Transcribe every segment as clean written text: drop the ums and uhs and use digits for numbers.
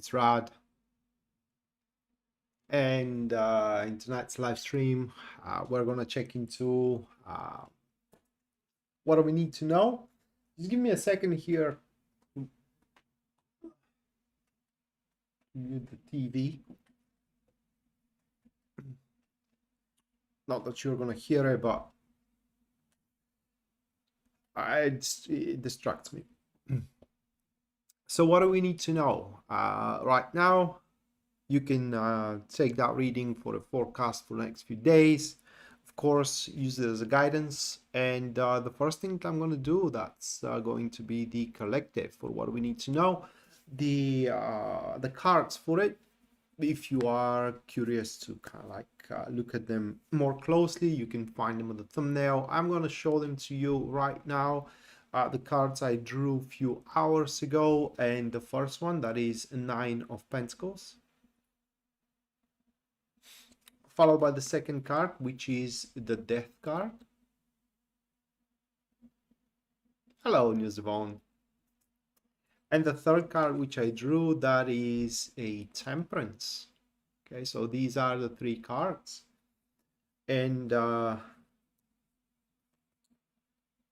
It's Rad, and in tonight's live stream, we're gonna check into what do we need to know. Just give me a second here. Mute the TV. Not that you're gonna hear it, but it distracts me. So what do we need to know? Right now, you can take that reading for the forecast for the next few days. Of course, use it as a guidance. And the first thing I'm going to do, that's going to be the collective for what we need to know. The cards for it, if you are curious to kind of like look at them more closely, you can find them on the thumbnail. I'm going to show them to you right now. The cards I drew a few hours ago, and the first one, that is a 9 of Pentacles, followed by the second card, which is the Death card. Hello, Newsbone. And the third card which I drew, that is a Temperance. Okay, so these are the three cards. And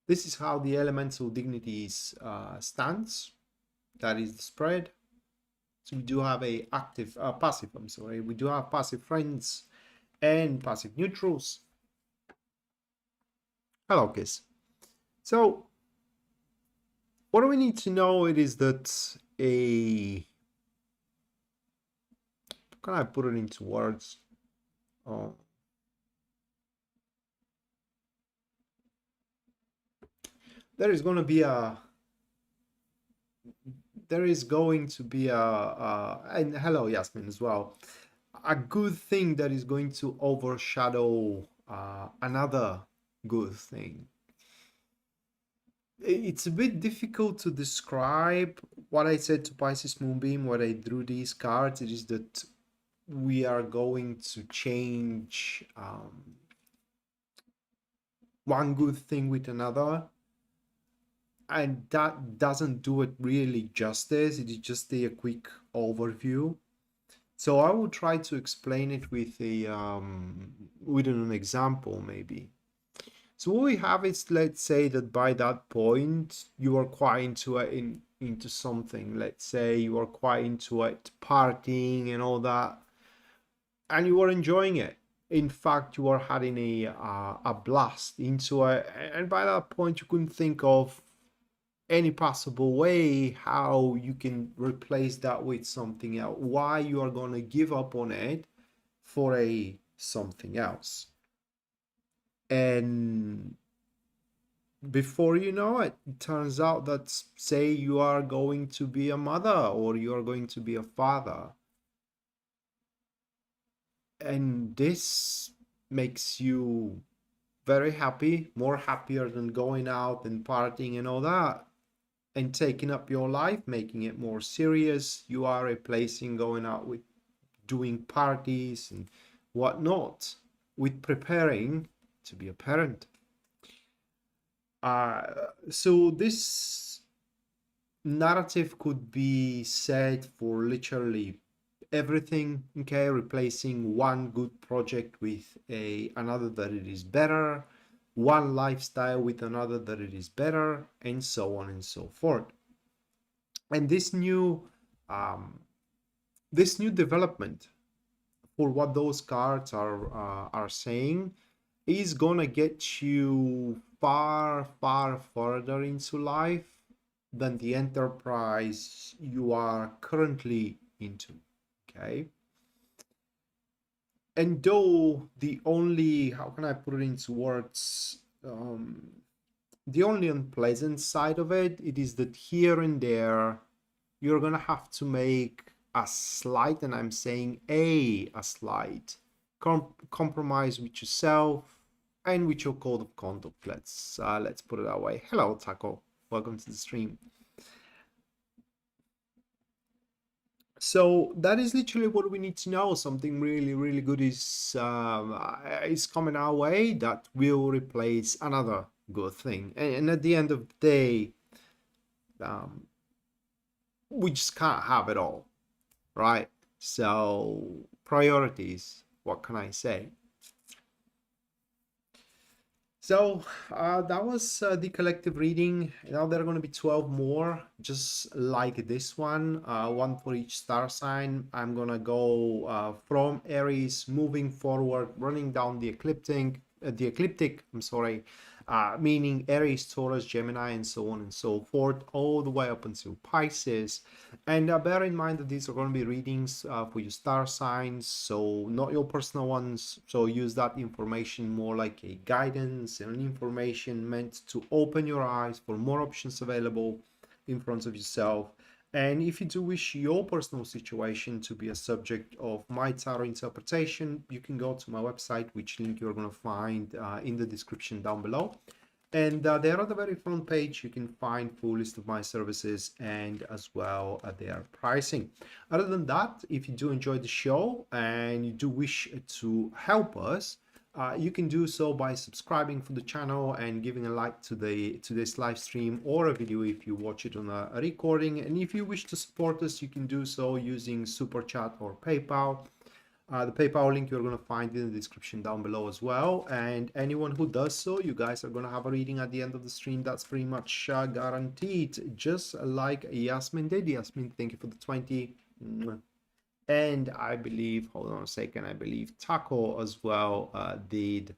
this is how the elemental dignities stands. That is the spread. So we do have a passive, I'm sorry. We do have passive friends and passive neutrals. Hello, Kiss. So what do we need to know? It is that how can I put it into words? There is going to be a and hello Yasmin as well, a good thing that is going to overshadow another good thing. It's a bit difficult to describe. What I said to Pisces Moonbeam when I drew these cards, it is that we are going to change one good thing with another, and that doesn't do it really justice. It is just a quick overview. So I will try to explain it with an example maybe. So what we have is, let's say that by that point you are quite into something. Let's say you are quite into it, partying and all that, and you are enjoying it. In fact, you are having a blast into it, and by that point you couldn't think of any possible way how you can replace that with something else. Why you are going to give up on it for something else. And before you know it, it turns out that, say, you are going to be a mother or you are going to be a father, and this makes you very happy, more happier than going out and partying and all that and taking up your life, making it more serious. You are replacing going out with doing parties and whatnot with preparing to be a parent. So this narrative could be said for literally everything, okay? Replacing one good project with another that it is better, one lifestyle with another that it is better, and so on and so forth. And this new development for what those cards are saying is gonna get you far further into life than the enterprise you are currently into, okay? And though the only, how can I put it into words, the only unpleasant side of it is that here and there you're gonna have to make a slight, and I'm saying a slight compromise with yourself and with your code of conduct. Let's put it that way. Hello, Taco. Welcome to the stream. So that is literally what we need to know. Something really good is coming our way that will replace another good thing. And at the end of the day, we just can't have it all. right? So priorities, what can I say? So that was the collective reading. Now there are going to be 12 more, just like this one, one for each star sign. I'm going to go from Aries, moving forward, running down the ecliptic, I'm sorry, meaning Aries, Taurus, Gemini, and so on and so forth, all the way up until Pisces. And bear in mind that these are going to be readings for your star signs, so not your personal ones. So use that information more like a guidance and information meant to open your eyes for more options available in front of yourself. And if you do wish your personal situation to be a subject of my tarot interpretation, you can go to my website, which link you're going to find in the description down below. And there on the very front page, you can find full list of my services and as well their pricing. Other than that, if you do enjoy the show and you do wish to help us, you can do so by subscribing for the channel and giving a like to this live stream or a video if you watch it on a recording. And if you wish to support us, you can do so using Super Chat or PayPal. The PayPal link you're going to find in the description down below as well. And anyone who does so, you guys are going to have a reading at the end of the stream. That's pretty much guaranteed, just like Yasmin did. Yasmin, thank you for the 20. And I believe, hold on a second, I believe Taco as well did.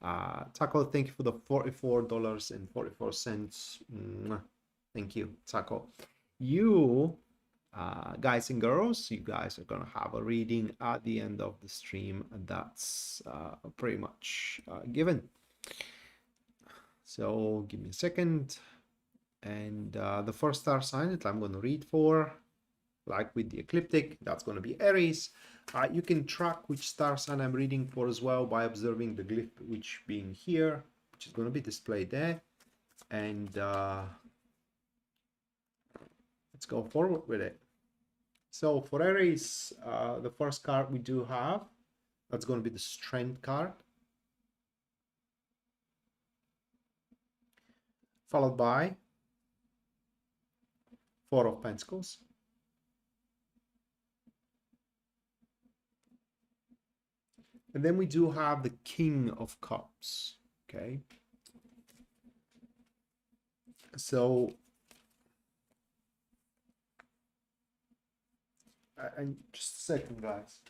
Taco, thank you for the $44.44. Thank you, Taco. You, guys and girls, you guys are gonna have a reading at the end of the stream. That's pretty much given. So give me a second. And the first star sign that I'm gonna read for, like with the ecliptic, that's going to be Aries. You can track which star sign I'm reading for as well by observing the glyph, which being here, which is going to be displayed there. And let's go forward with it. So for Aries, the first card we do have, that's going to be the Strength card, followed by Four of Pentacles, and then we do have the King of Cups. Okay, so and just a second, guys.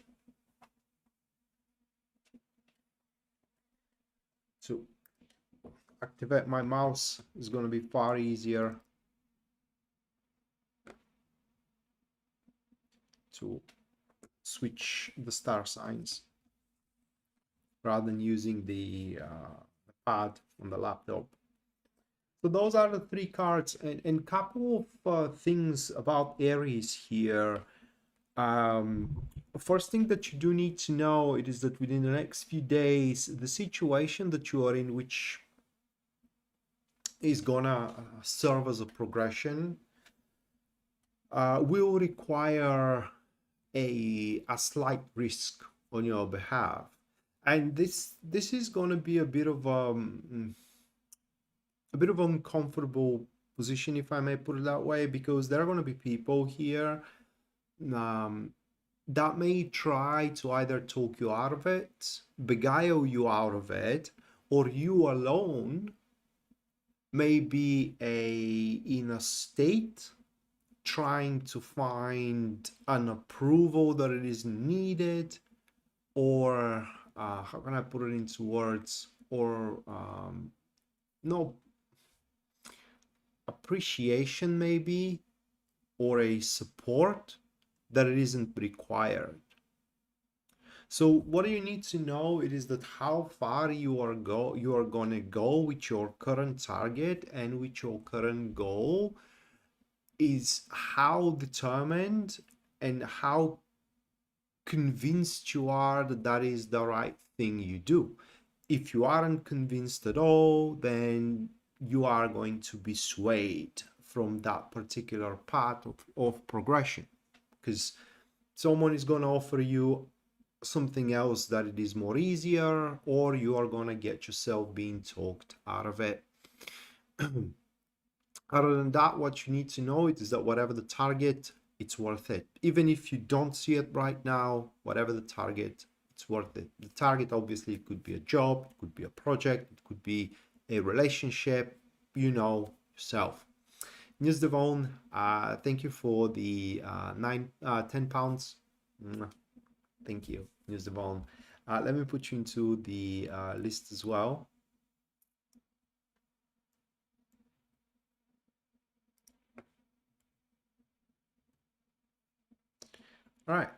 To activate my mouse is going to be far easier to switch the star signs rather than using the pad on the laptop. So those are the three cards, and couple of things about Aries here. First thing that you do need to know, it is that within the next few days, the situation that you are in, which is gonna serve as a progression, will require a slight risk on your behalf. And this is going to be a bit of uncomfortable position, if I may put it that way, because there are going to be people here that may try to either talk you out of it, beguile you out of it, or you alone may be in a state trying to find an approval that it is needed, or how can I put it into words, or no appreciation maybe, or a support that it isn't required. So what you need to know, it is that how far you are going to go with your current target and with your current goal is how determined and how convinced you are that that is the right thing you do. If you aren't convinced at all, then you are going to be swayed from that particular path of progression, because someone is going to offer you something else that it is more easier, or you are going to get yourself being talked out of it. Other than that, what you need to know is that whatever the target it's worth it. Even if you don't see it right now, whatever the target, it's worth it. The target obviously could be a job, it could be a project, it could be a relationship, you know yourself. News Devon, thank you for the 10 pounds. Thank you, News Devon. Let me put you into the list as well. All right.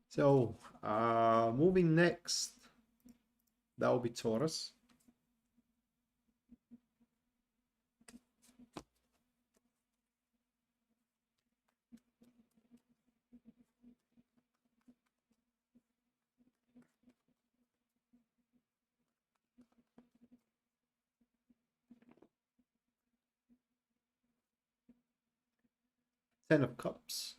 So moving next, that will be Taurus. Ten of Cups.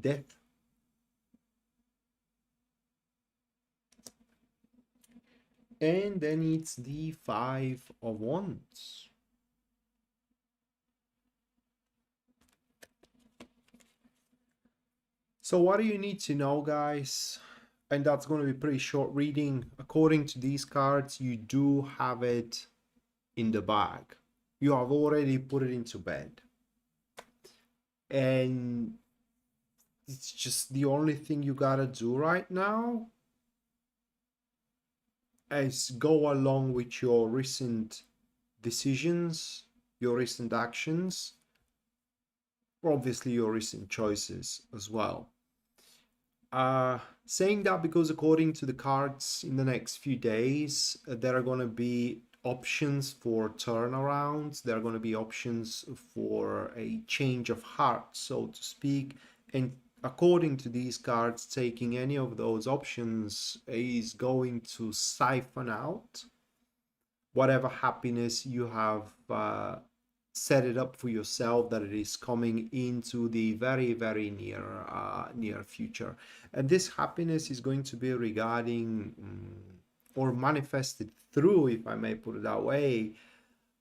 Death. And then it's the Five of Wands. So what do you need to know, guys? And that's going to be pretty short reading. According to these cards, you do have it in the bag. You have already put it into bed. And it's just the only thing you gotta do right now is go along with your recent decisions, your recent actions, obviously your recent choices as well. Saying that because according to the cards in the next few days, there are going to be options for turnarounds. There are going to be options for a change of heart, so to speak. And according to these cards, taking any of those options is going to siphon out whatever happiness you have set it up for yourself, that it is coming into the very, very near future. And this happiness is going to be regarding or manifested through, if I may put it that way,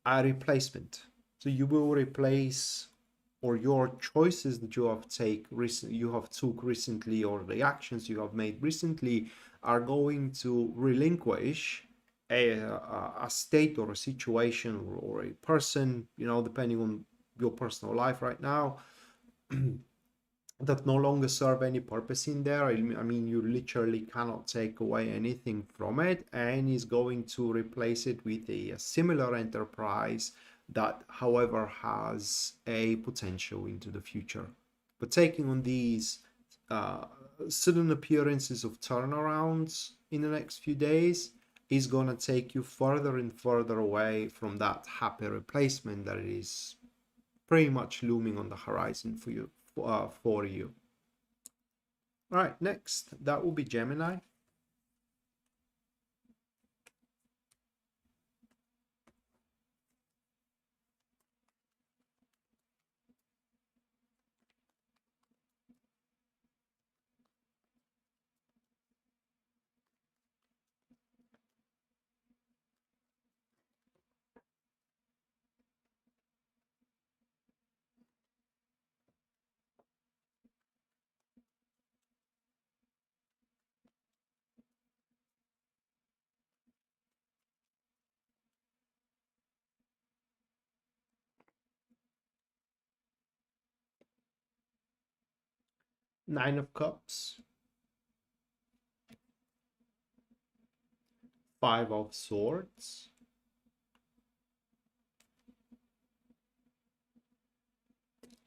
a replacement. So you will replace, or your choices that you have took recently, or the actions you have made recently, are going to relinquish a state or a situation or a person, you know, depending on your personal life right now, that no longer serve any purpose in there. I mean, you literally cannot take away anything from it, and is going to replace it with a similar enterprise that, however, has a potential into the future. But taking on these sudden appearances of turnarounds in the next few days is going to take you further and further away from that happy replacement that is pretty much looming on the horizon for you. All right, next, that will be Gemini. Nine of Cups. Five of Swords.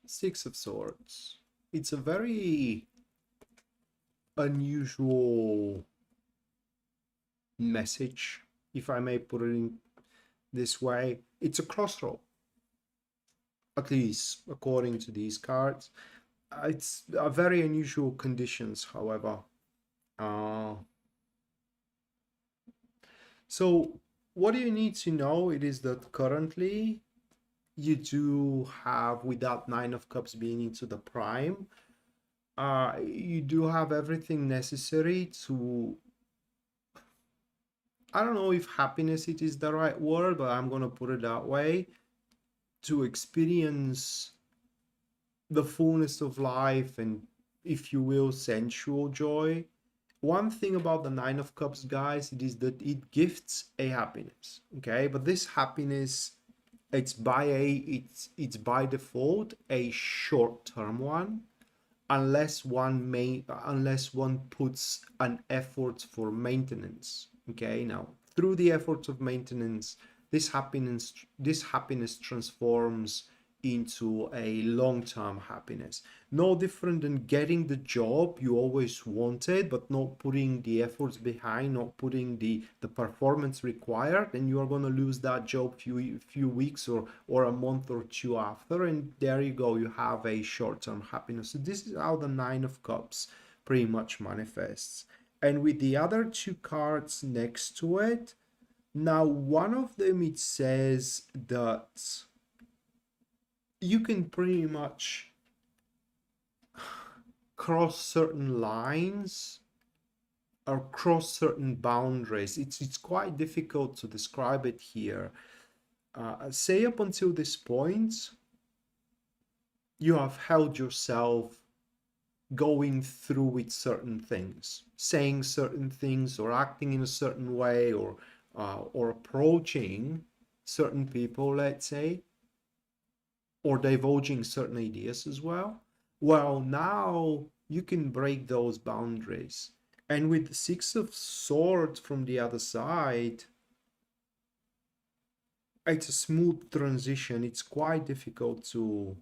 Six of Swords. It's a very unusual message, if I may put it in this way. It's a crossroad, at least according to these cards. It's a very unusual conditions, however. So what do you need to know? It is that currently you do have, with that Nine of Cups being into the prime, you do have everything necessary to I don't know if happiness it is the right word, but I'm going to put it that way, to experience the fullness of life and, if you will, sensual joy. One thing about the Nine of Cups, guys, it is that it gifts a happiness, okay? But this happiness, it's by default a short-term one, unless one puts an effort for maintenance, okay? Now, through the efforts of maintenance, this happiness transforms into a long-term happiness. No different than getting the job you always wanted, but not putting the efforts behind, not putting the performance required, and you are going to lose that job few weeks or a month or two after, and there you go, you have a short-term happiness. So this is how the Nine of Cups pretty much manifests. And with the other two cards next to it, now one of them, it says that you can pretty much cross certain lines or cross certain boundaries. It's quite difficult to describe it here. Say up until this point, you have held yourself going through with certain things, saying certain things, or acting in a certain way, or approaching certain people, let's say, or divulging certain ideas as well. Well, now you can break those boundaries. And with the Six of Swords from the other side, it's a smooth transition. It's quite difficult to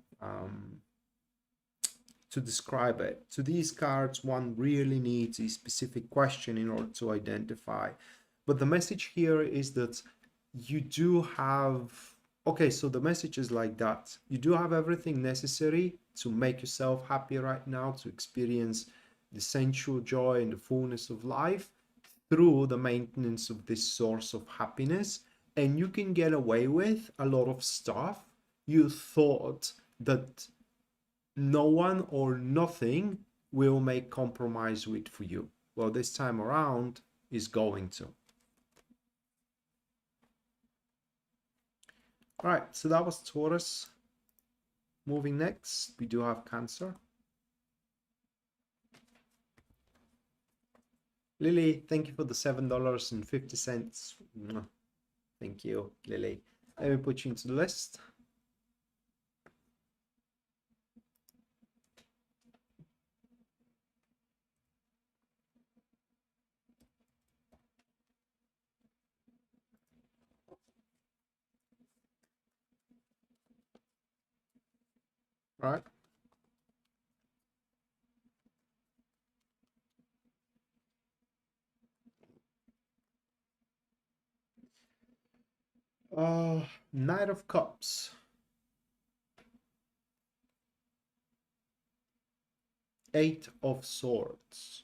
describe it. So these cards, one really needs a specific question in order to identify. But the message here is that you do have, okay, so the message is like that. You do have everything necessary to make yourself happy right now, to experience the sensual joy and the fullness of life through the maintenance of this source of happiness. And you can get away with a lot of stuff you thought that no one or nothing will make compromise with for you. Well, this time around is going to. All right, so that was Taurus. Moving next, we do have Cancer. Lily, thank you for the $7.50. Thank you, Lily. Let me put you into the list. Right. Knight of Cups. Eight of Swords.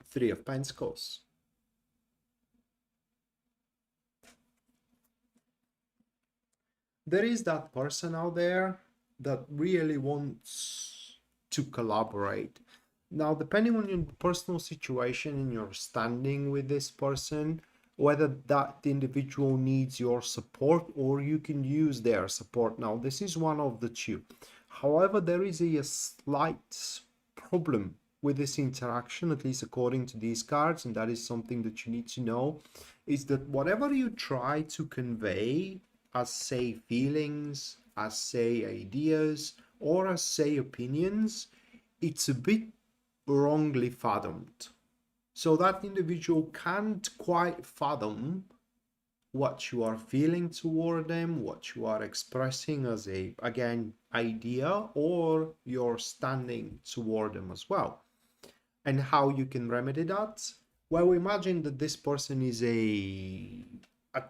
Three of Pentacles. There is that person out there that really wants to collaborate. Now, depending on your personal situation and your standing with this person, whether that individual needs your support or you can use their support. Now, this is one of the two. However, there is a slight problem with this interaction, at least according to these cards, and that is something that you need to know, is that whatever you try to convey as, say, feelings, as, say, ideas, or as, say, opinions, it's a bit wrongly fathomed. So that individual can't quite fathom what you are feeling toward them, what you are expressing as a, again, idea, or your standing toward them as well. And how you can remedy that? Well, imagine that this person is a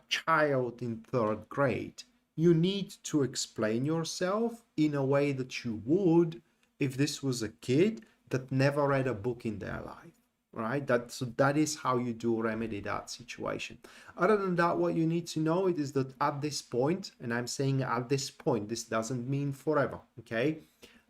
child in third grade. You need to explain yourself in a way that you would if this was a kid that never read a book in their life, right? So that is how you do remedy that situation. Other than that, what you need to know is that at this point, and I'm saying at this point, this doesn't mean forever, okay?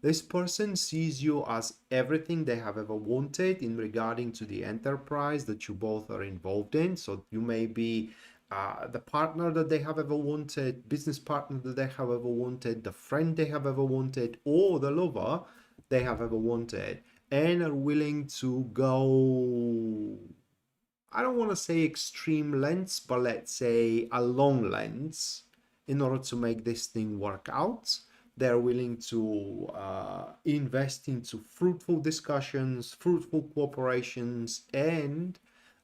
This person sees you as everything they have ever wanted in regarding to the enterprise that you both are involved in. So you may be the partner that they have ever wanted, business partner that they have ever wanted, the friend they have ever wanted, or the lover they have ever wanted, and are willing to go, I don't want to say extreme lengths, but let's say a long lengths in order to make this thing work out. They're willing to invest into fruitful discussions, fruitful cooperations, and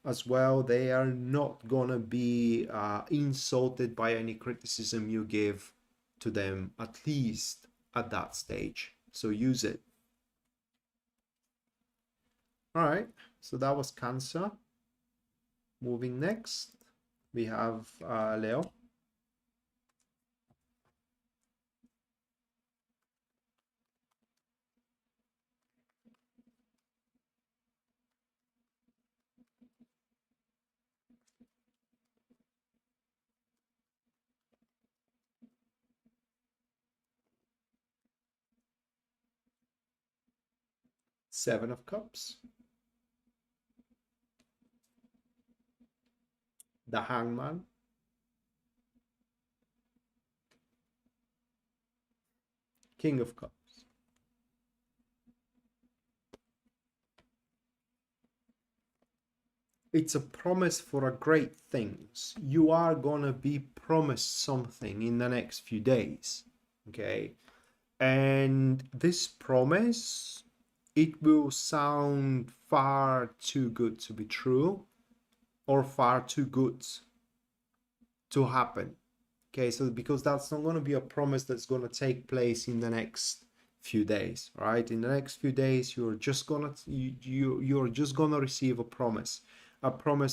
as well, they are not gonna be insulted by any criticism you give to them, at least at that stage. So use it. All right, so that was Cancer. Moving next, we have Leo. Seven of Cups, the Hangman, King of Cups. It's a promise for a great things. You are gonna be promised something in the next few days, okay? And this promise, it will sound far too good to be true or far too good to happen. Okay, so because that's not going to be a promise that's going to take place in the next few days, right? In the next few days, you're just gonna you're just gonna receive a promise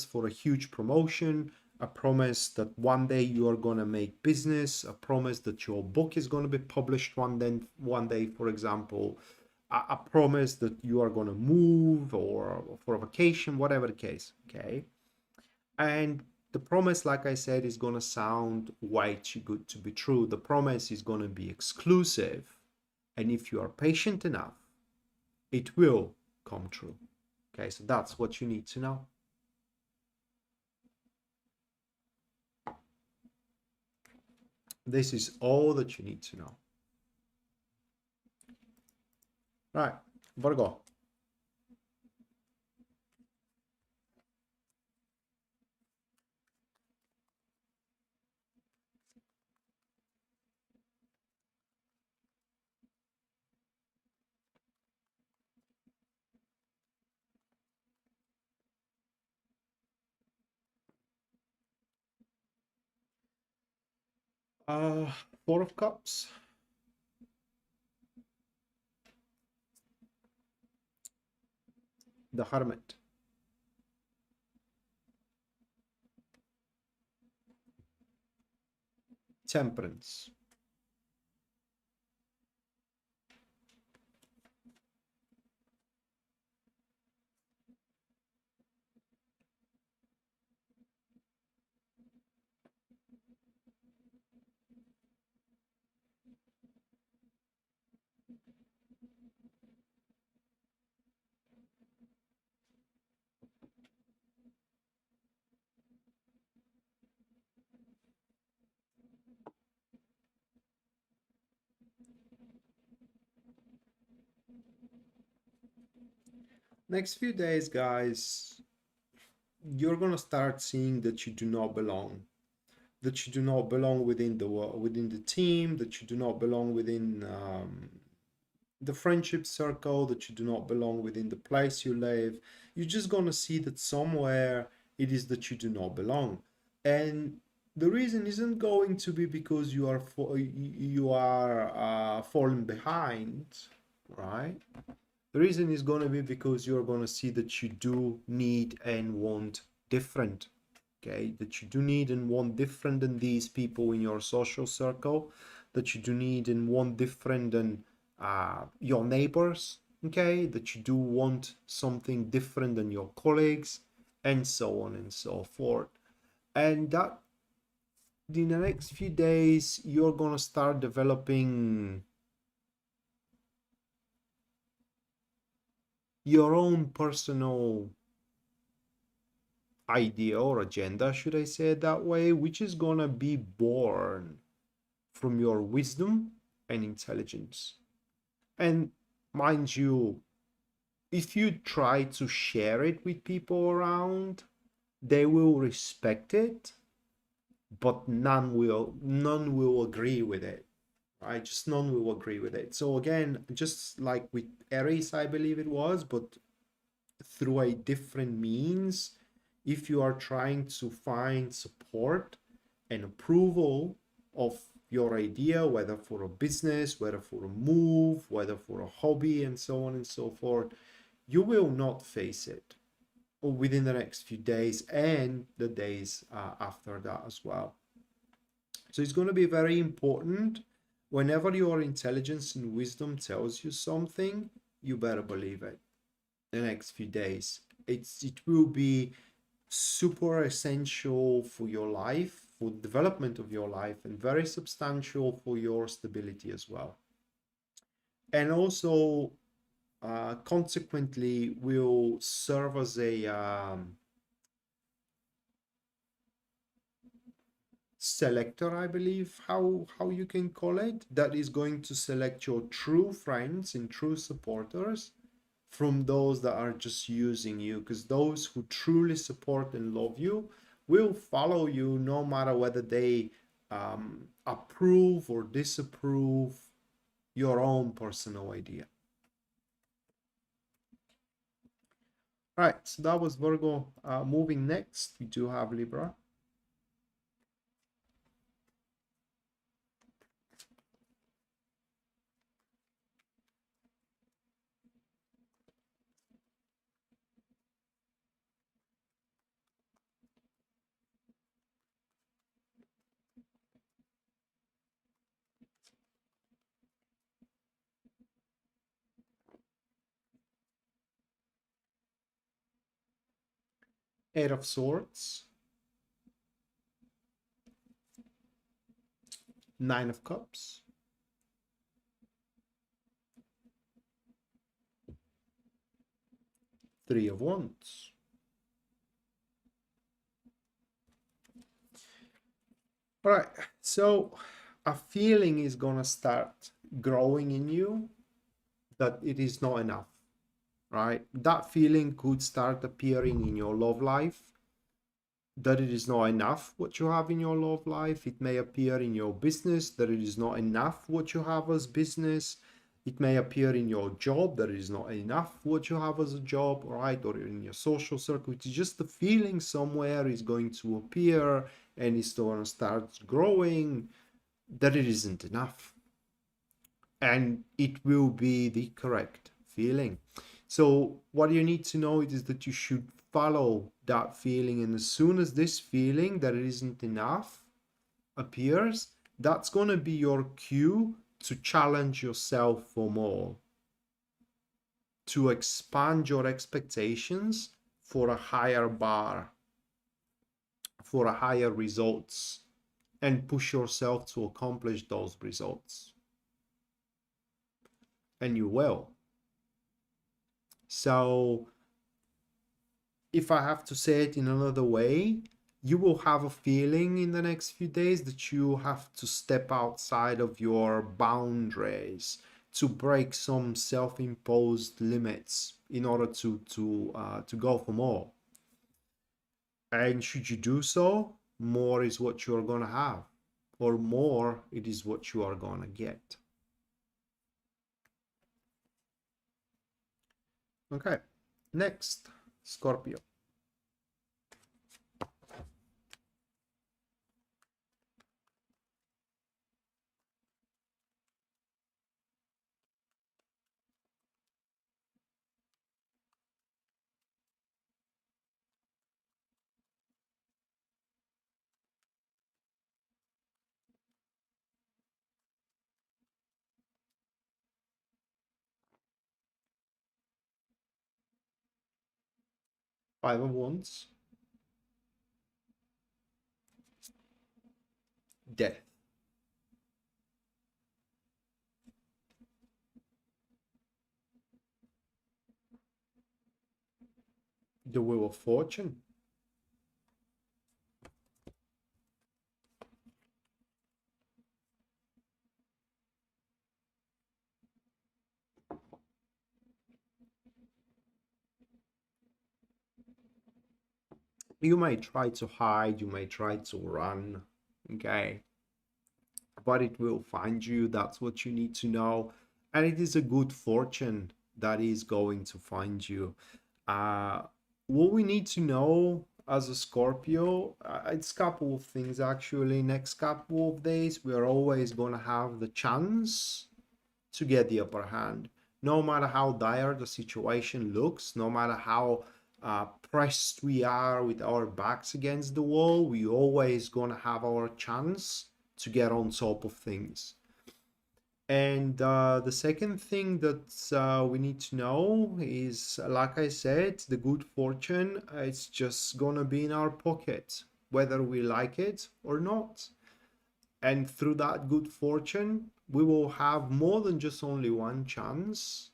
for a huge promotion, a promise that one day you are gonna make business, a promise that your book is gonna be published one day, for example, a promise that you are gonna move or for a vacation, whatever the case. Okay, and the promise, like I said, is going to sound way too good to be true. The promise is going to be exclusive. And if you are patient enough, it will come true. Okay, so that's what you need to know. This is all that you need to know. Right, Virgo. Four of Cups, the Hermit, Temperance, next few days, guys, you're gonna start seeing that you do not belong, that you do not belong within the team, that you do not belong within the friendship circle, that you do not belong within the place you live. You're just gonna see that somewhere it is that you do not belong, and the reason isn't going to be because you are falling behind, right? The reason is going to be because you're going to see that you do need and want different. Okay, that you do need and want different than these people in your social circle, that you do need and want different than your neighbors. Okay, that you do want something different than your colleagues, and so on and so forth. And that in the next few days, you're going to start developing your own personal idea or agenda, should I say it that way, which is gonna be born from your wisdom and intelligence. And mind you, if you try to share it with people around, they will respect it, but none will agree with it. Right? Just none will agree with it. So again, just like with Aries, I believe it was, but through a different means, if you are trying to find support and approval of your idea, whether for a business, whether for a move, whether for a hobby, and so on and so forth, you will not face it within the next few days and the days after that as well. So it's going to be very important. Whenever your intelligence and wisdom tells you something, you better believe it. The next few days, it will be super essential for your life, for the development of your life, and very substantial for your stability as well. And also, consequently, will serve as a selector, I believe, how you can call it, that is going to select your true friends and true supporters from those that are just using you, because those who truly support and love you will follow you no matter whether they approve or disapprove your own personal idea. Right, so that was Virgo. Moving next, we do have Libra. Eight of Swords, Nine of Cups, Three of Wands. All right, so a feeling is gonna start growing in you that it is not enough, right? That feeling could start appearing in your love life, that it is not enough what you have in your love life. It may appear in your business, that it is not enough what you have as business. It may appear in your job, that it is not enough what you have as a job, right? Or in your social circle. It's just the feeling somewhere is going to appear and it's going to start growing that it isn't enough. And it will be the correct feeling. So what you need to know is that you should follow that feeling, and as soon as this feeling that it isn't enough appears, that's going to be your cue to challenge yourself for more, to expand your expectations for a higher bar, for a higher results, and push yourself to accomplish those results. And you will. So if I have to say it in another way, you will have a feeling in the next few days that you have to step outside of your boundaries, to break some self-imposed limits in order to go for more. And should you do so, more is what you're gonna have, or more it is what you are gonna get. Okay, next, Scorpio. 5 of Wands, Death. The Wheel of Fortune. You may try to hide, you may try to run, okay? But it will find you. That's what you need to know. And it is a good fortune that is going to find you. Uh, what we need to know as a Scorpio, it's a couple of things actually. Next couple of days, we are always going to have the chance to get the upper hand. No matter how dire the situation looks, no matter how pressed we are with our backs against the wall, we always gonna have our chance to get on top of things. And the second thing that we need to know is, like I said, the good fortune, it's just gonna be in our pocket, whether we like it or not. And through that good fortune, we will have more than just only one chance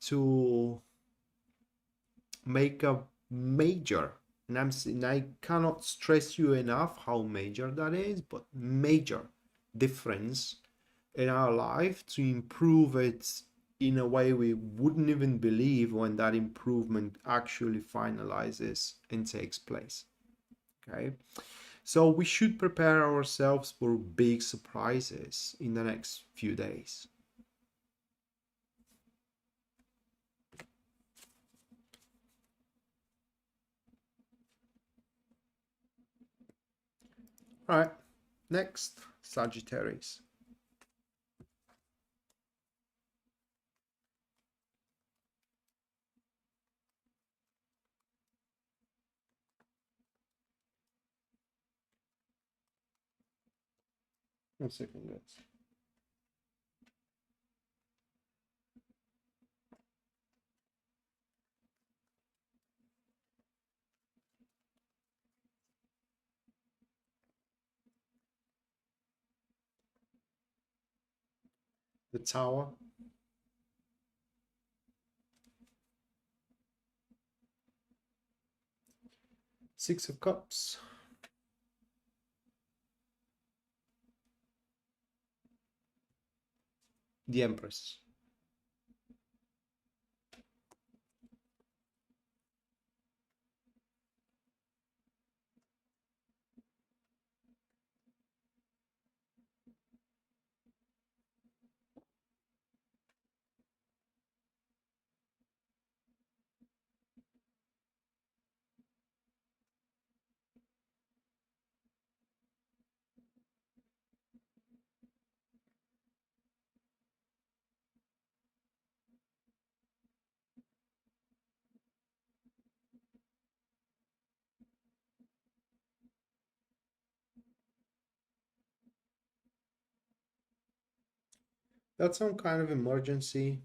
to make a major, and I cannot stress you enough how major that is, but major difference in our life to improve it in a way we wouldn't even believe when that improvement actually finalizes and takes place. Okay, so we should prepare ourselves for big surprises in the next few days. All right, next, Sagittarius. One second, guys. The Tower. Six of Cups. The Empress. That's some kind of emergency.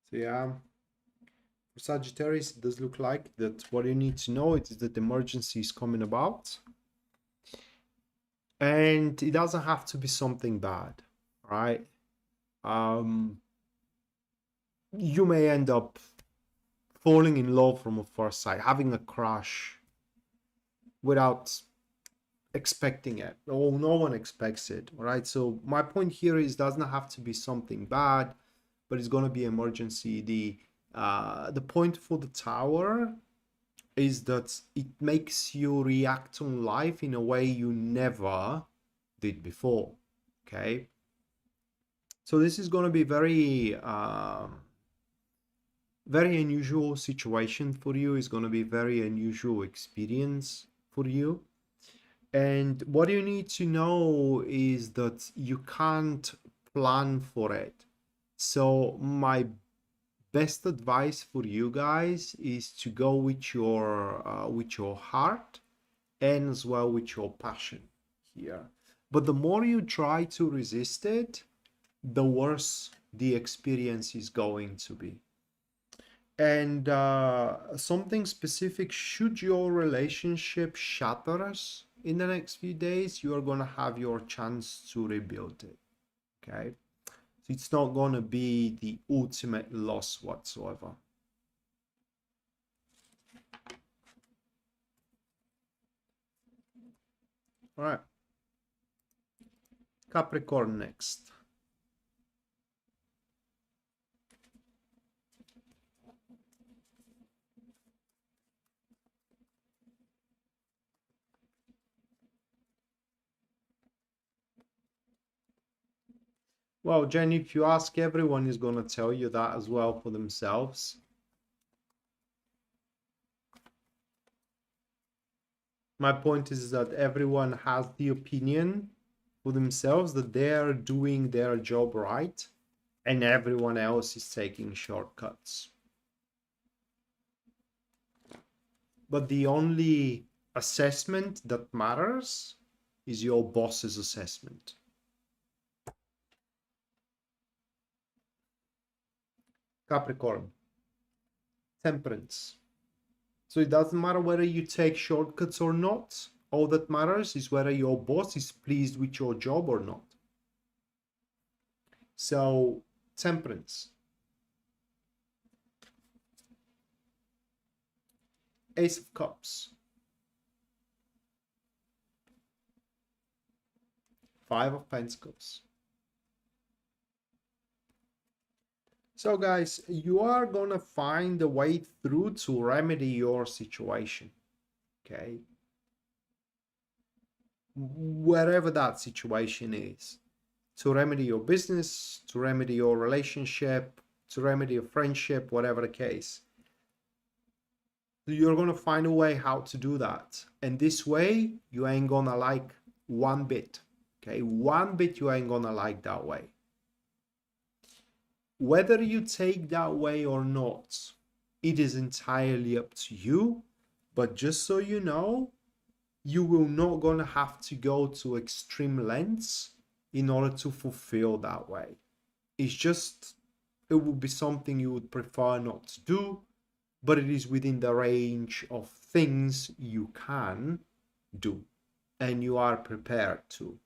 So yeah, for Sagittarius, it does look like that what you need to know is that emergency is coming about. And it doesn't have to be something bad, right? You may end up falling in love from a first sight, having a crush without expecting it. Oh, no one expects it, right? So my point here is doesn't have to be something bad, but it's gonna be emergency. The point for the Tower is that it makes you react on life in a way you never did before. Okay, so this is gonna be very unusual situation for you. It's gonna be very unusual experience for you. And what you need to know is that you can't plan for it. So my best advice for you guys is to go with your heart and as well with your passion here. But the more you try to resist it, the worse the experience is going to be. And something specific, should your relationship shatters in the next few days, you are going to have your chance to rebuild it. Okay. So it's not going to be the ultimate loss whatsoever. All right. Capricorn next. Well, Jen, if you ask, everyone is going to tell you that as well for themselves. My point is that everyone has the opinion for themselves that they're doing their job right and everyone else is taking shortcuts. But the only assessment that matters is your boss's assessment. Capricorn, temperance. So it doesn't matter whether you take shortcuts or not. All that matters is whether your boss is pleased with your job or not. So, temperance. Ace of Cups. 5 of Pentacles. So guys, you are gonna find a way through to remedy your situation, okay? Wherever that situation is. To remedy your business, to remedy your relationship, to remedy a friendship, whatever the case. You're gonna find a way how to do that. And this way, you ain't gonna like one bit, okay? One bit you ain't gonna like that way. Whether you take that way or not, it is entirely up to you. But just so you know, you will not gonna have to go to extreme lengths in order to fulfill that way. It's just, it would be something you would prefer not to do, but it is within the range of things you can do and you are prepared to.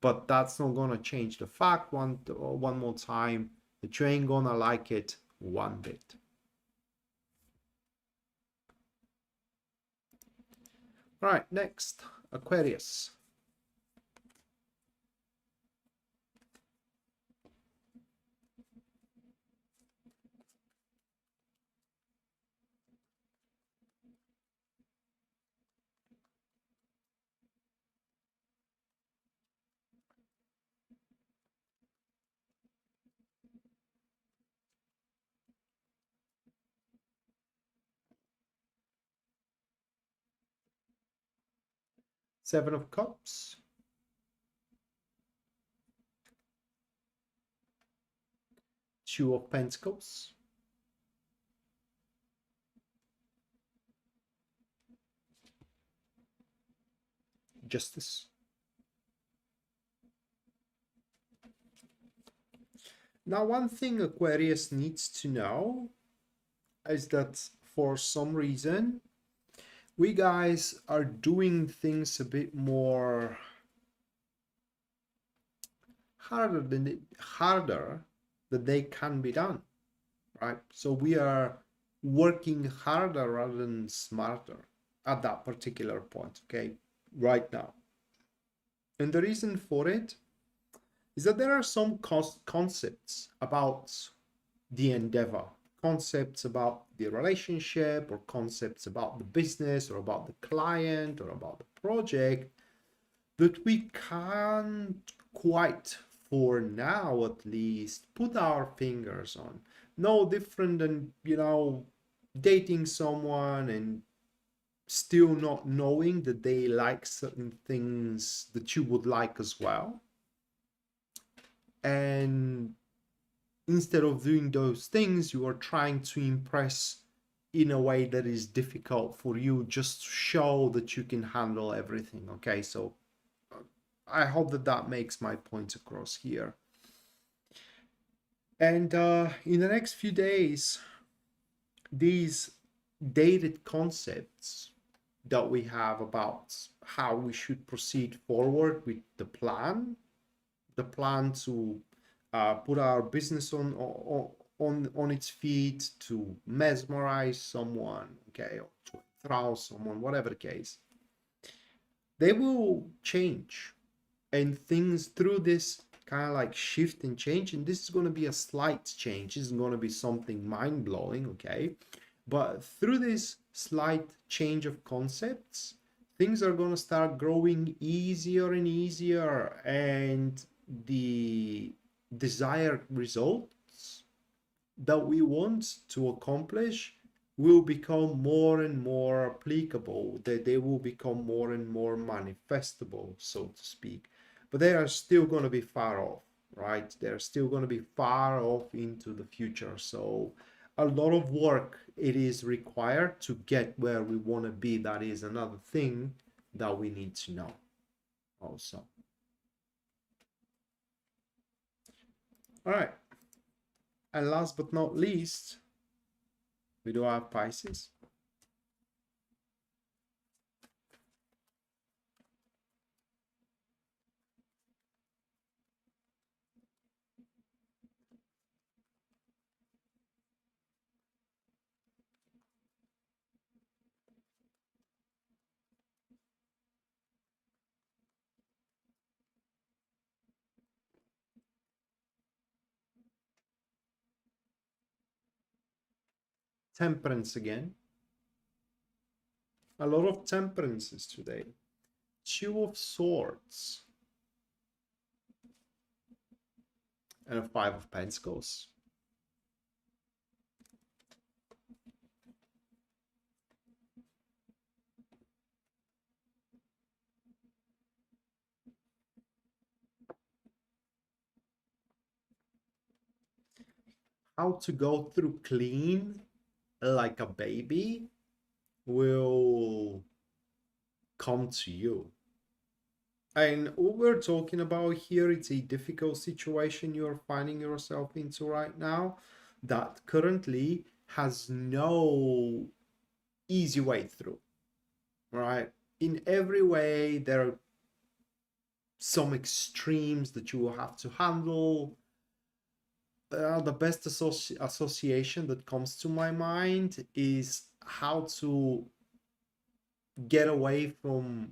But that's not gonna change the fact one more time that you ain't gonna like it one bit. All right, next, Aquarius. Seven of Cups. Two of Pentacles. Justice. Now, one thing Aquarius needs to know is that for some reason, we guys are doing things a bit more harder that they can be done, right? So we are working harder rather than smarter at that particular point, okay, right now. And the reason for it is that there are some concepts about the endeavor, concepts about the relationship, or concepts about the business, or about the client, or about the project that we can't quite, for now at least, put our fingers on. No different than, you know, dating someone and still not knowing that they like certain things that you would like as well. And instead of doing those things, you are trying to impress in a way that is difficult for you, just to show that you can handle everything. Okay, so I hope that makes my point across here. And in the next few days, these dated concepts that we have about how we should proceed forward with the plan to put our business on its feet, to mesmerize someone, okay, or to enthrall someone, whatever the case. They will change, and things through this kind of like shift and change, and this is going to be a slight change. This is going to be something mind-blowing, okay, but through this slight change of concepts, things are going to start growing easier and easier, and the desired results that we want to accomplish will become more and more applicable, that they will become more and more manifestable, so to speak. But they are still going to be far off, right? They're still going to be far off into the future. So a lot of work it is required to get where we want to be. That is another thing that we need to know also. All right. And last but not least, we do have Pisces. Temperance again. A lot of temperances today. Two of Swords. And a Five of Pentacles. How to go through clean like a baby will come to you. And what we're talking about here, it's a difficult situation you're finding yourself into right now that currently has no easy way through, right? In every way, there are some extremes that you will have to handle. The best association that comes to my mind is how to get away from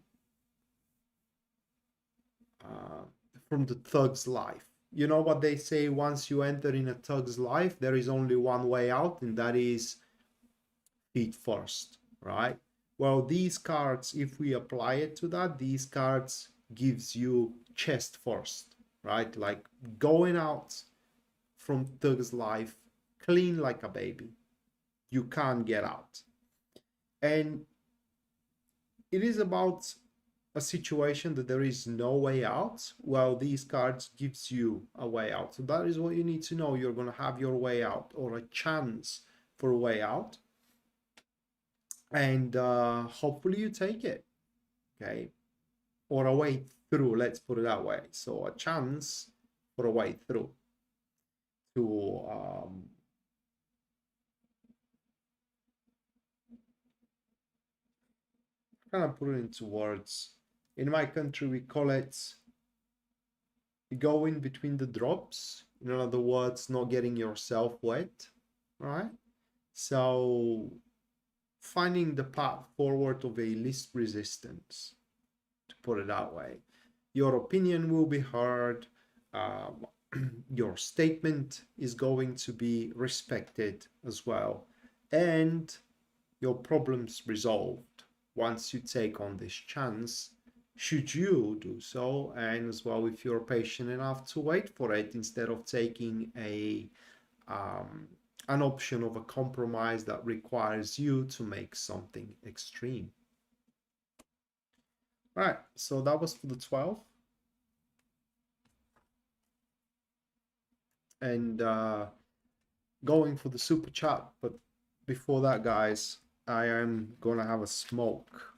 the thug's life. You know what they say, once you enter in a thug's life, there is only one way out, and that is feet first, right? Well, these cards, if we apply it to that, these cards gives you chest first, right? Like going out from thug's life clean like a baby. You can't get out. And it is about a situation that there is no way out. Well, these cards gives you a way out. So that is what you need to know. You're going to have your way out, or a chance for a way out. And hopefully you take it, okay? Or a way through, let's put it that way. So a chance for a way through to kind of put it into words. In my country, we call it going between the drops. In other words, not getting yourself wet, right? So finding the path forward of a least resistance, to put it that way. Your opinion will be heard. Your statement is going to be respected as well, and your problems resolved once you take on this chance, should you do so, and as well if you're patient enough to wait for it instead of taking an option of a compromise that requires you to make something extreme. All right, so that was for the 12. And going for the super chat, but before that, guys, I am gonna have a smoke.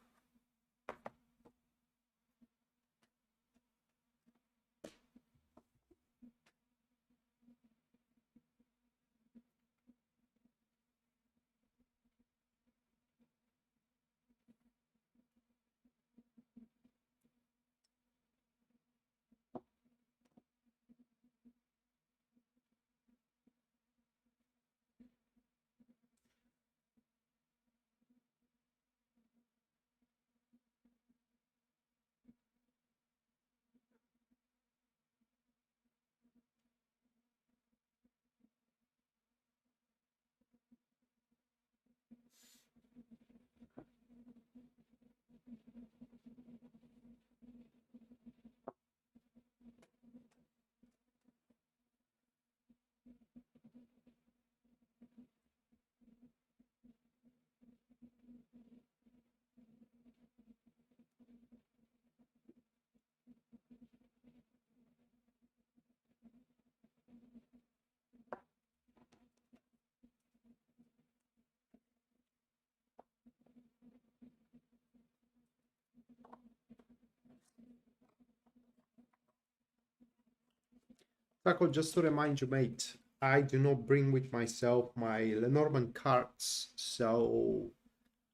Taco, just to remind you, mate, I do not bring with myself my Lenormand cards, so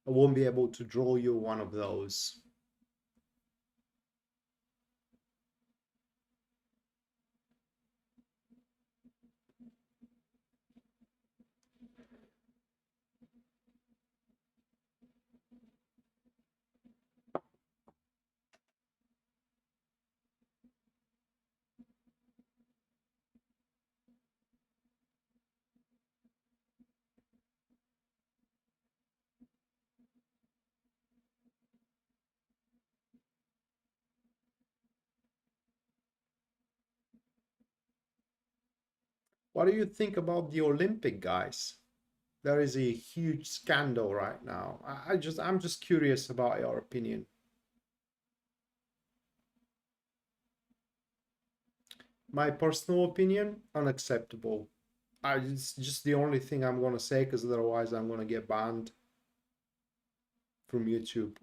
I won't be able to draw you one of those. What do you think about the Olympic guys? There is a huge scandal right now. I'm just curious about your opinion. My personal opinion, unacceptable. It's just the only thing I'm gonna say, because otherwise I'm gonna get banned from YouTube.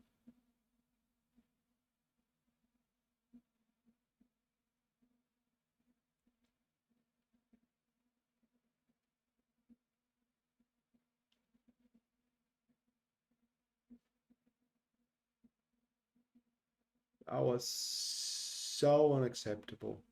That was so unacceptable.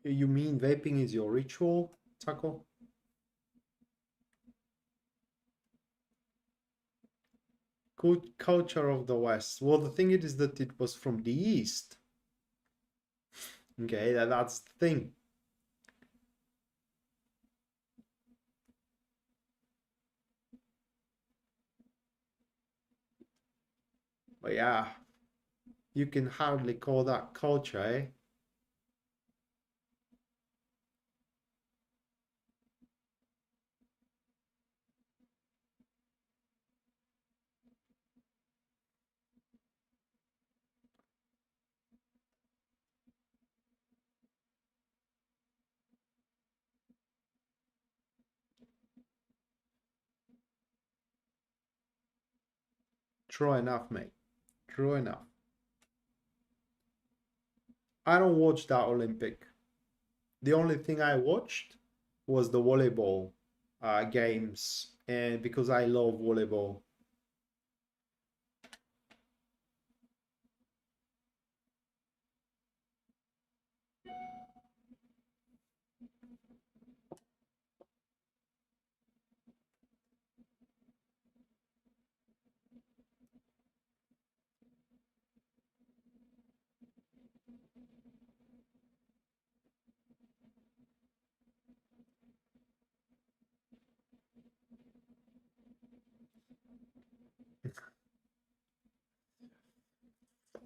You mean vaping is your ritual, Taco? Good culture of the West. Well, the thing is that it was from the East. Okay, that's the thing. But yeah, you can hardly call that culture, eh? True enough, mate. True enough. I don't watch that Olympic. The only thing I watched was the volleyball games, and because I love volleyball.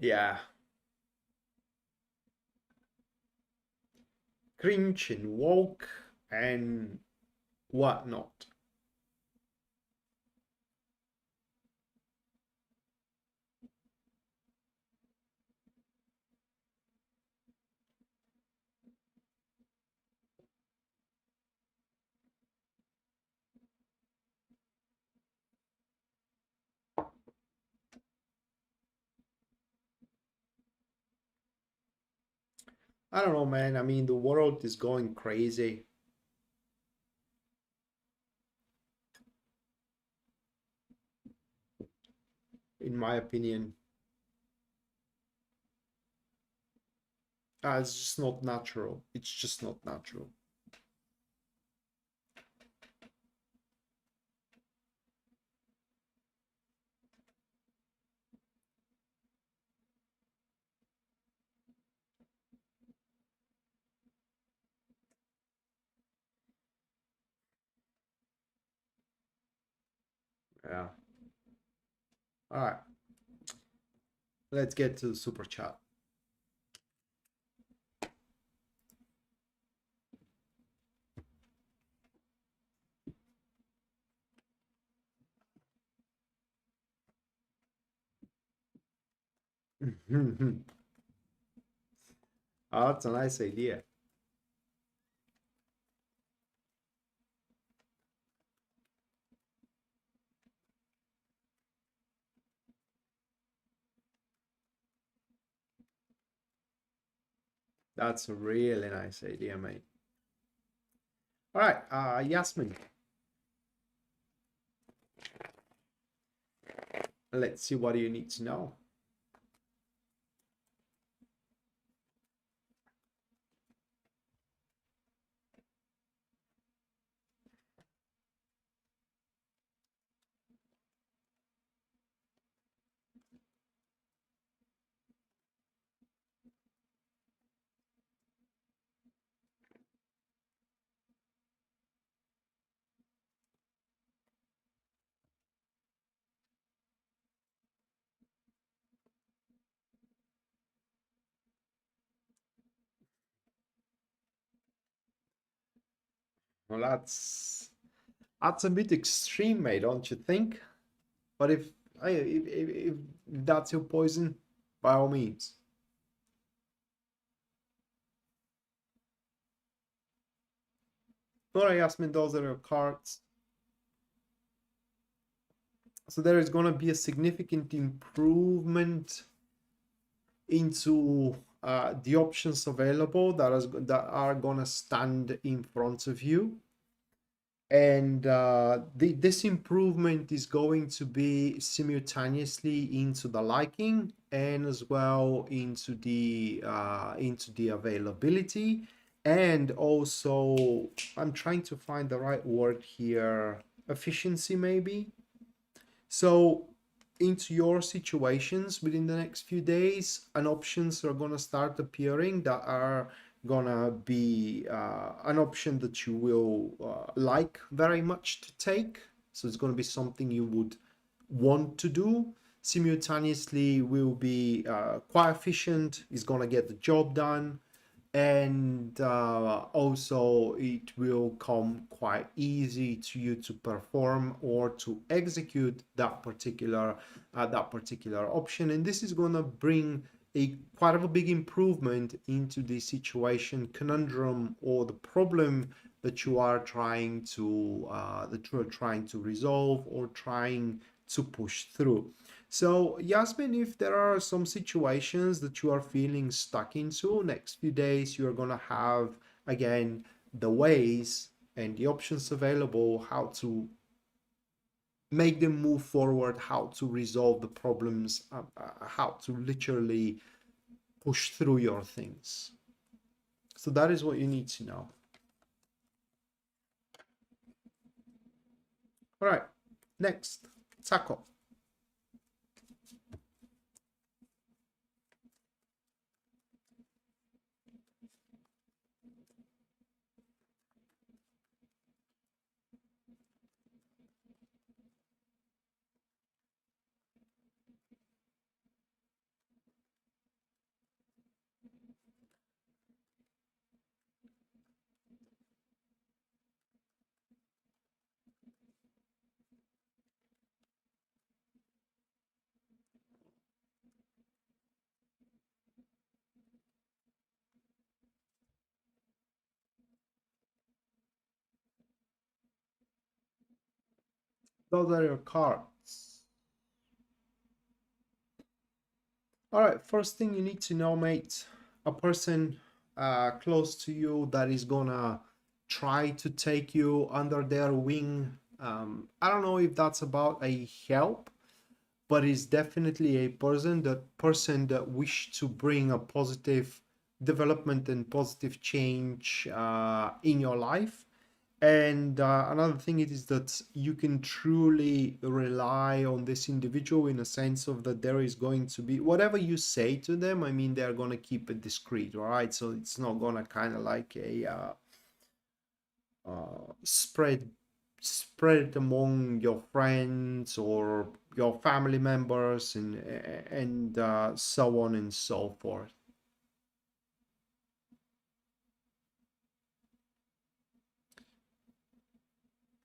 Yeah, cringe and woke and whatnot. I don't know, man. I mean, the world is going crazy, in my opinion. It's just not natural. It's just not natural. Yeah. All right. Let's get to the super chat. Oh, that's a nice idea. That's a really nice idea, mate. All right, Yasmin, let's see what you need to know. Well, that's a bit extreme, mate, don't you think? But if that's your poison, by all means. All right, Yasmin, those are your cards. So there is going to be a significant improvement into the options available that are going to stand in front of you. And this improvement is going to be simultaneously into the liking and as well into the availability, and also I'm trying to find the right word here, efficiency maybe. So into your situations within the next few days, and options are gonna start appearing that are gonna be an option that you will like very much to take. So it's gonna be something you would want to do. Simultaneously, will be quite efficient. Is gonna get the job done, and also it will come quite easy to you to perform or to execute that particular option, and this is going to bring a quite of a big improvement into the situation conundrum or the problem that you are trying to resolve or trying to push through. So, Yasmin, if there are some situations that you are feeling stuck into, next few days you're gonna have again the ways and the options available how to make them move forward, how to resolve the problems, how to literally push through your things. So that is what you need to know. All right, next, Taco. Those are your cards. All right, first thing you need to know, mate, a person close to you that is gonna try to take you under their wing. I don't know if that's about a help, but it's definitely a person that wish to bring a positive development and positive change in your life. And another thing it is that you can truly rely on this individual in a sense of that there is going to be whatever you say to them. I mean, they're going to keep it discreet, all right? So it's not going to kind of like a spread it among your friends or your family members and so on and so forth.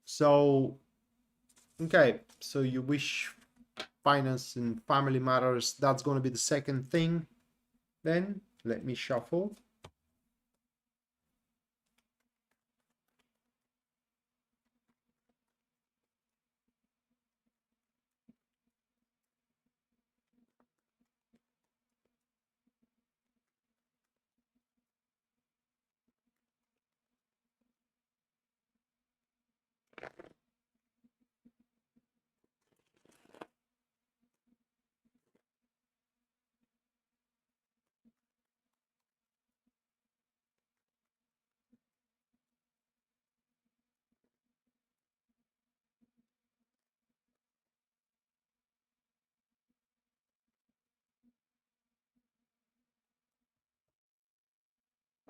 So okay, so you wish finance and family matters, that's going to be the second thing. Then let me shuffle.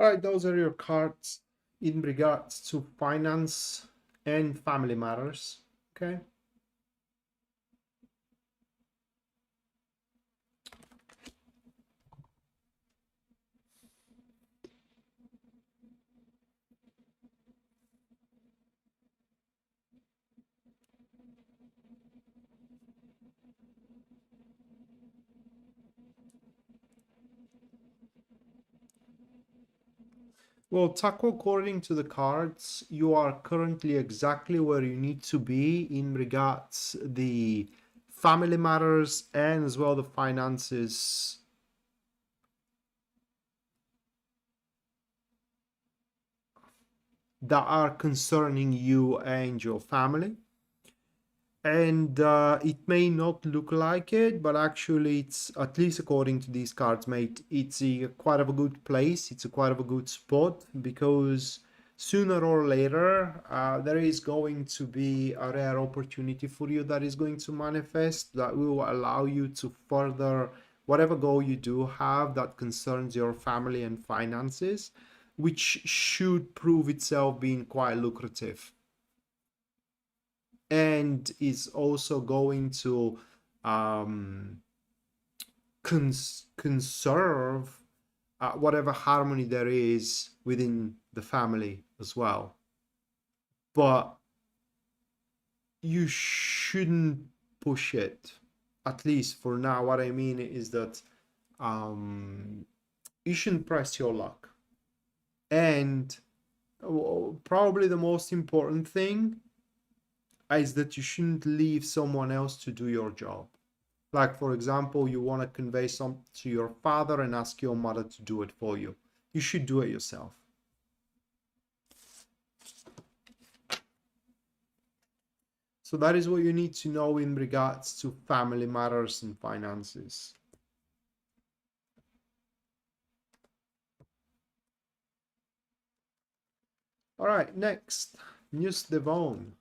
All right, those are your cards in regards to finance and family matters. Okay. Well, Taco, according to the cards, you are currently exactly where you need to be in regards the family matters and as well the finances that are concerning you and your family. And it may not look like it, but actually it's, at least according to these cards, mate, it's quite of a good place. It's quite of a good spot, because sooner or later there is going to be a rare opportunity for you that is going to manifest, that will allow you to further whatever goal you do have that concerns your family and finances, which should prove itself being quite lucrative, and is also going to conserve whatever harmony there is within the family as well. But you shouldn't push it, at least for now. What I mean is that you shouldn't press your luck. And probably the most important thing is that you shouldn't leave someone else to do your job. Like, for example, you want to convey something to your father and ask your mother to do it for you. You should do it yourself. So that is what you need to know in regards to family matters and finances. All right, next, News Devon.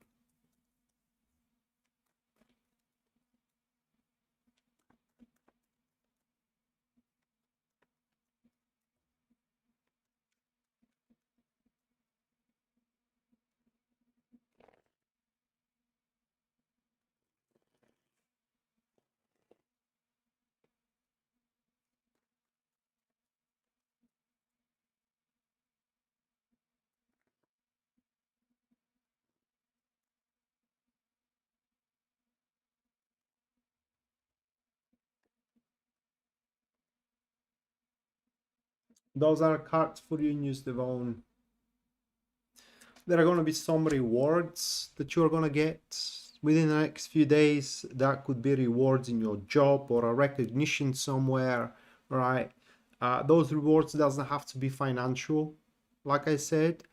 Those are cards for you, News Devon. There are going to be some rewards that you're going to get within the next few days. That could be rewards in your job or a recognition somewhere, right? Those rewards doesn't have to be financial, like I said.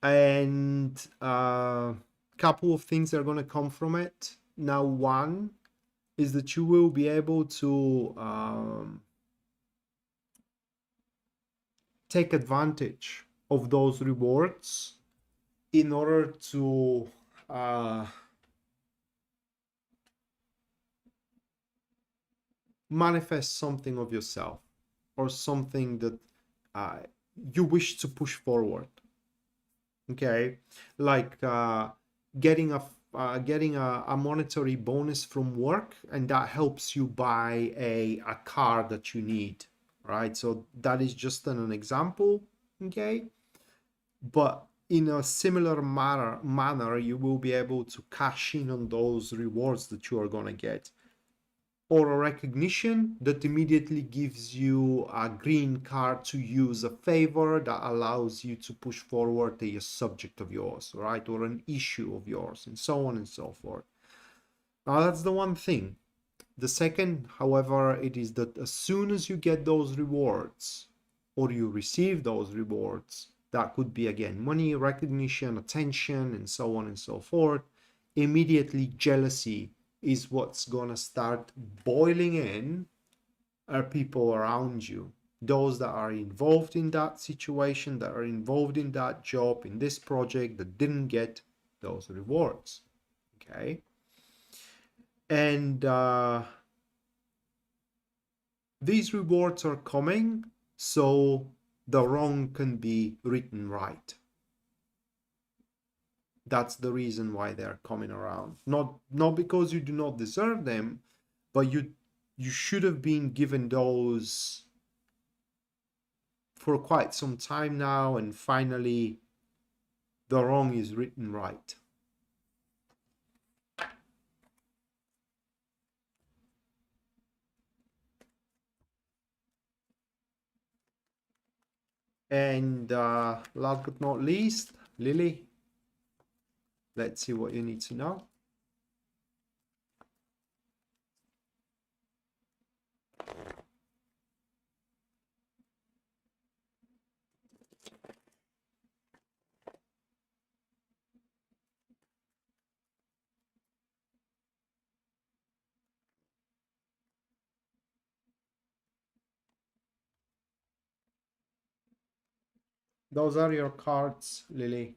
And a couple of things are going to come from it. Now, one is that you will be able to take advantage of those rewards in order to manifest something of yourself, or something that you wish to push forward. Okay, like getting a monetary bonus from work, and that helps you buy a car that you need, right? So that is just an example. Okay, but in a similar manner, you will be able to cash in on those rewards that you are going to get. or a recognition that immediately gives you a green card to use a favor that allows you to push forward a subject of yours, right? Or an issue of yours, and so on and so forth. Now, that's the one thing. The second, however, it is that as soon as you get those rewards or you receive those rewards, that could be again money, recognition, attention, and so on and so forth, immediately jealousy is what's gonna start boiling in are people around you, those that are involved in that situation, that are involved in that job, in this project, that didn't get those rewards. Okay. And these rewards are coming so the wrong can be written right. That's the reason why they're coming around. Not because you do not deserve them, but you should have been given those for quite some time now, and finally the wrong is written right. And last but not least, Lily, let's see what you need to know. Those are your cards, Lily.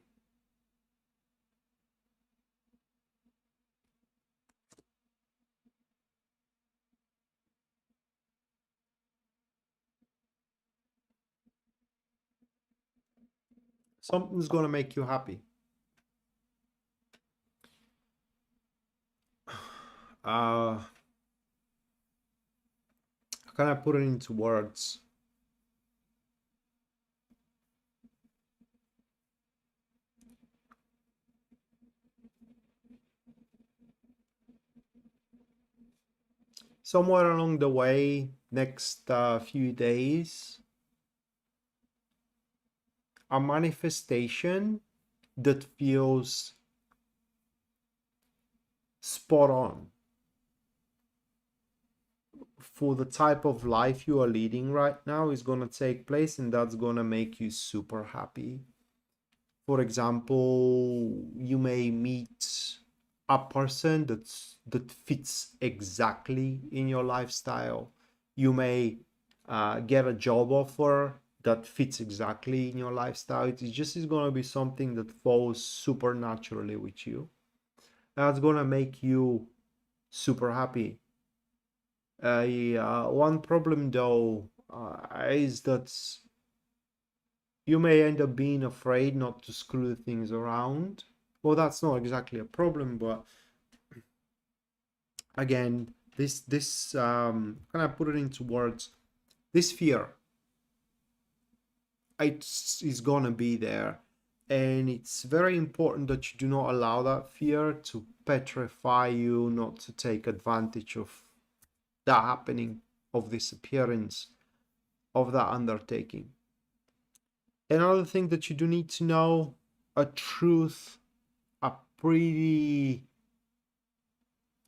Something's gonna make you happy. How can I put it into words? Somewhere along the way, next few days, a manifestation that feels spot on for the type of life you are leading right now is going to take place, and that's going to make you super happy. For example, you may meet a person that fits exactly in your lifestyle. You may get a job offer that fits exactly in your lifestyle. It just is going to be something that falls super naturally with you. That's going to make you super happy. One problem though is that you may end up being afraid not to screw things around. Well, that's not exactly a problem, but again, this can I put it into words? This fear, is gonna be there, and it's very important that you do not allow that fear to petrify you, not to take advantage of the happening, of this appearance, of that undertaking. Another thing that you do need to know, a truth, a pretty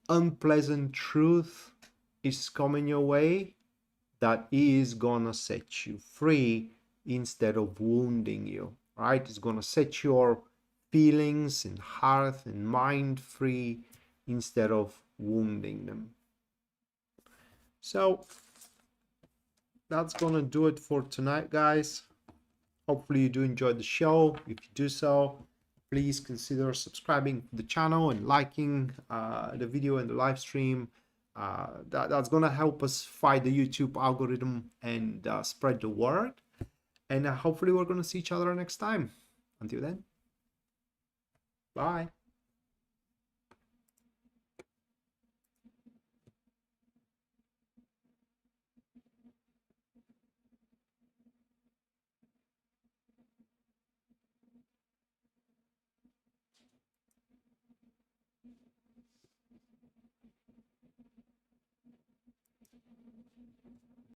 unpleasant truth is coming your way that is gonna set you free instead of wounding you, right? It's gonna set your feelings and heart and mind free instead of wounding them. So that's gonna do it for tonight, guys. Hopefully you do enjoy the show. If you do so, please consider subscribing to the channel and liking the video and the live stream. That's gonna help us fight the YouTube algorithm and spread the word. And hopefully we're gonna see each other next time. Until then, bye.